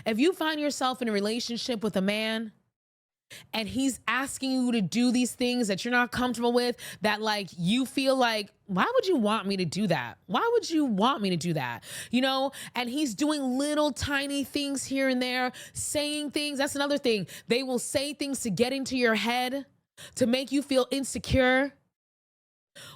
If you find yourself in a relationship with a man and he's asking you to do these things that you're not comfortable with, that like you feel like, why would you want me to do that? Why would you want me to do that? You know, and he's doing little tiny things here and there, saying things. That's another thing. They will say things to get into your head to make you feel insecure.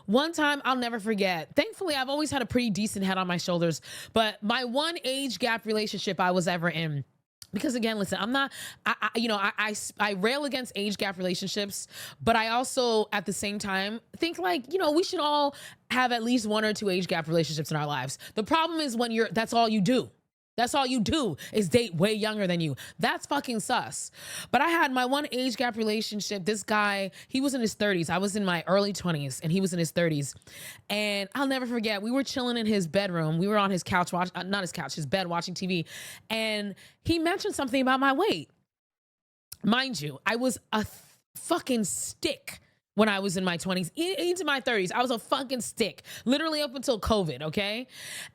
One time I'll never forget. Thankfully, I've always had a pretty decent head on my shoulders, but my one age gap relationship I was ever in, because again, listen, I'm not, I rail against age gap relationships, but I also at the same time think like, we should all have at least one or two age gap relationships in our lives. The problem is when that's all you do. That's all you do is date way younger than you. That's fucking sus. But I had my one age gap relationship. This guy, he was in his 30s. I was in my early 20s and he was in his 30s. And I'll never forget, we were chilling in his bedroom. We were on his couch, not his couch, his bed watching TV. And he mentioned something about my weight. Mind you, I was a fucking stick when I was in my 20s, into my 30s. I was a fucking stick, literally up until COVID, okay?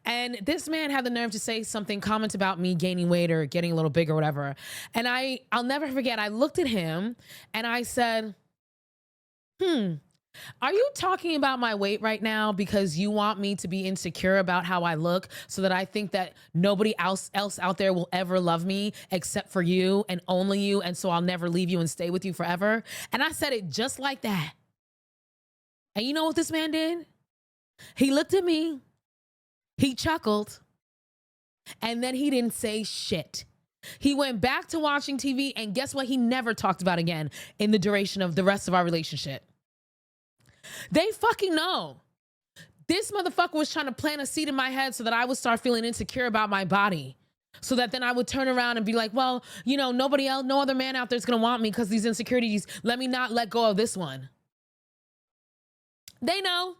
And this man had the nerve to say something, comment about me gaining weight or getting a little bigger or whatever. And I'll never forget, I looked at him and I said, are you talking about my weight right now because you want me to be insecure about how I look so that I think that nobody else out there will ever love me except for you and only you, and so I'll never leave you and stay with you forever? And I said it just like that. And you know what this man did? He looked at me, he chuckled, and then he didn't say shit. He went back to watching TV, and guess what? He never talked about again in the duration of the rest of our relationship. They fucking know. This motherfucker was trying to plant a seed in my head so that I would start feeling insecure about my body. So that then I would turn around and be like, well, nobody else, no other man out there is going to want me because these insecurities. Let me not let go of this one. They know.